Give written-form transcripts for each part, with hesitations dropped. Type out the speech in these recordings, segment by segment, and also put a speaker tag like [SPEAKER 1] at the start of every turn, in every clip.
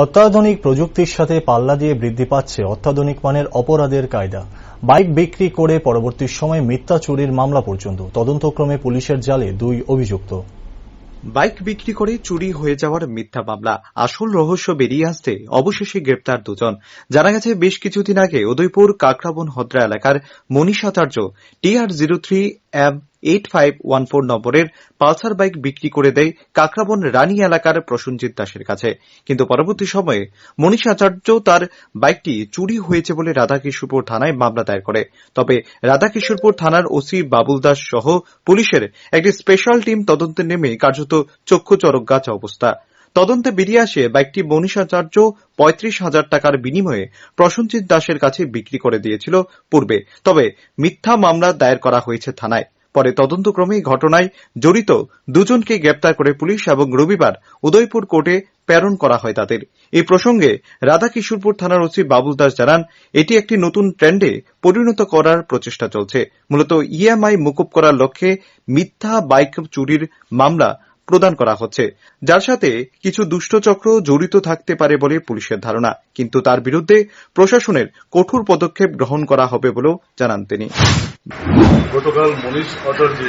[SPEAKER 1] অত্যাধুনিক প্রযুক্তির সাথে পাল্লা দিয়ে বৃদ্ধি পাচ্ছে অত্যাধুনিক মানের অপরাধের কায়দা। বাইক বিক্রি করে পরবর্তী সময়ে মিথ্যা চুরির মামলা পর্যন্ত। তদন্তক্রমে পুলিশের জালে 2 অভিযুক্ত।
[SPEAKER 2] বাইক বিক্রি করে চুরি হয়ে যাওয়ার মিথ্যা মামলা, আসল রহস্য বেরিয়ে আসতে অবশেষে গ্রেপ্তার 2 জন। জানা গেছে, বেশ কিছুদিন আগে উদয়পুর কাকরাবন হদ্রা এলাকার মনীষ আচার্য TR03M8514 নম্বরের পালসার বাইক বিক্রি করে দেয় কাকরাবন রানী এলাকার প্রসেনজিৎ দাসের কাছে। কিন্তু পরবর্তী সময়ে মনীষ আচার্য তার বাইকটি চুরি হয়েছে বলে রাধাকিশোরপুর থানায় মামলা দায়ের করে। তবে রাধাকিশোরপুর থানার ওসি বাবুল দাস সহ পুলিশের একটি স্পেশাল টিম তদন্তে নেমে কার্যত চক্ষু চড়ক গাছ অবস্থা। তদন্তে বেরিয়ে আসে, বাইকটি মনীষ আচার্য 35,000 টাকার বিনিময়ে প্রসেনজিৎ দাসের কাছে বিক্রি করে দিয়েছিল পূর্বে। তবে মিথ্যা মামলা দায়ের করা হয়েছে থানায়। পরে তদন্তক্রমে ঘটনায় জড়িত 2 জনকে গ্রেপ্তার করে পুলিশ এবং রবিবার উদয়পুর কোর্টে প্রেরণ করা হয় তাদের। এই প্রসঙ্গে রাধাকিশোরপুর থানার ওসি বাবুল দাস জানান, এটি একটি নতুন ট্রেন্ডে পরিণত করার প্রচেষ্টা চলছে। মূলত ইএমআই মুকুব করার লক্ষ্যে মিথ্যা বাইক চুরির মামলা প্রদান করা হচ্ছে, যার সাথে কিছু দুষ্টচক্র জড়িত থাকতে পারে বলে পুলিশের ধারণা। কিন্তু তার বিরুদ্ধে প্রশাসনের কঠোর পদক্ষেপ গ্রহণ করা হবে বলেও জানান তিনি।
[SPEAKER 3] গতকাল মনীষ আচার্য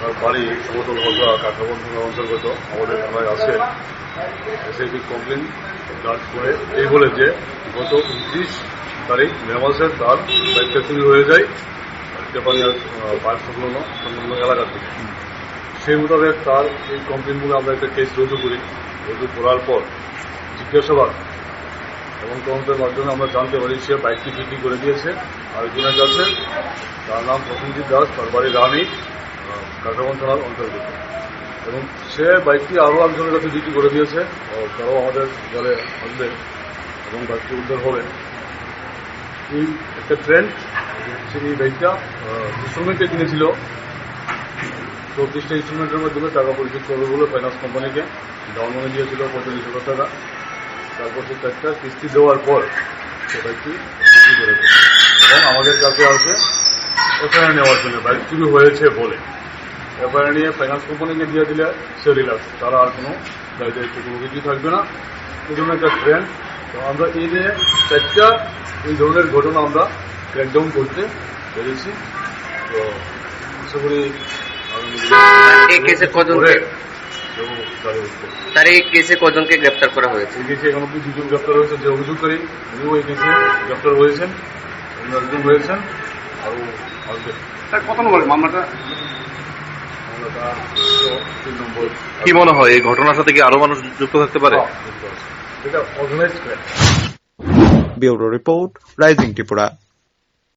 [SPEAKER 3] তার বাড়ি সমতল হদ্রা কাকরাবন থানার অন্তর্গত আমাদের থানায় আসে, এসে কমপ্লেন দার্জ করে এই বলে যে গত 29 তারিখ মে মাসে তার বাইকটা চুরি হয়ে যায় জাপানিয়ার পার্ক সংলগ্ন এলাকা থেকে। সেই মোতাবেক তার এই কমপ্লেনগুলো আমরা একটা কেস রুজু করি। রুজু করার পর জিজ্ঞাসাবাদ এবং তদন্তের মাধ্যমে আমরা জানতে পারি সে বাইকটি বিক্রি করে দিয়েছে আরেকজনের কাছে। তার নাম প্রসেনজিৎ দাস, তার বাড়ি রানী, কাকরাবন থানার অন্তর্গত। এবং সে বাইকটি আরও একজনের কাছে বিক্রি করে দিয়েছে, তারাও আমাদের দলে আসবে এবং বাইকটি উদ্ধার হবে। এই একটা ট্রেন্ড, এই বাইকটা ইনস্টলমেন্টে কিনেছিল। 34টা ইনস্টলমেন্টের মাধ্যমে টাকা পরিশোধ করবে বলে ফাইন্যান্স কোম্পানিকে ডাউন মানি দিয়েছিল 45,000 টাকা। তারপর সে 4টা কিস্তি দেওয়ার পর সে বাইকটি বিক্রি করে দেয় এবং আমাদের কাছে আসে এফআইআর নেওয়ার জন্য, বাইক চুরি হয়েছে বলে। এফআইআর নিয়ে ফাইন্যান্স কোম্পানিকে দিয়ে দিলে সে রিল্যাক্স, তারা আর কোনো দায়িত্ব কোনো কিছুই থাকবে না। এই ধরনের একটা ট্রেন্ড। তো আমরা এই নিয়ে 4টা এই ধরনের ঘটনা আমরা ক্র্যাকডাউন করতে পেরেছি। তো আশা করি
[SPEAKER 4] কজনকে গ্রেপ্তার করা হয়েছে?
[SPEAKER 3] এই কেসে এখন অব্দি 2 জন গ্রেপ্তার হয়েছে। যে অভিযোগকারী উনিও এই কেসে গ্রেপ্তার হয়েছেন, অন্য একজন হয়েছেন, আরও আসবে।
[SPEAKER 5] কত নম্বর মামলাটা?
[SPEAKER 3] 3 নম্বর।
[SPEAKER 5] কি মনে হয় এই ঘটনার সাথে কি আরো মানুষ যুক্ত থাকতে পারে?
[SPEAKER 3] এটা organised crime.
[SPEAKER 2] Bureau report, rising Tripura.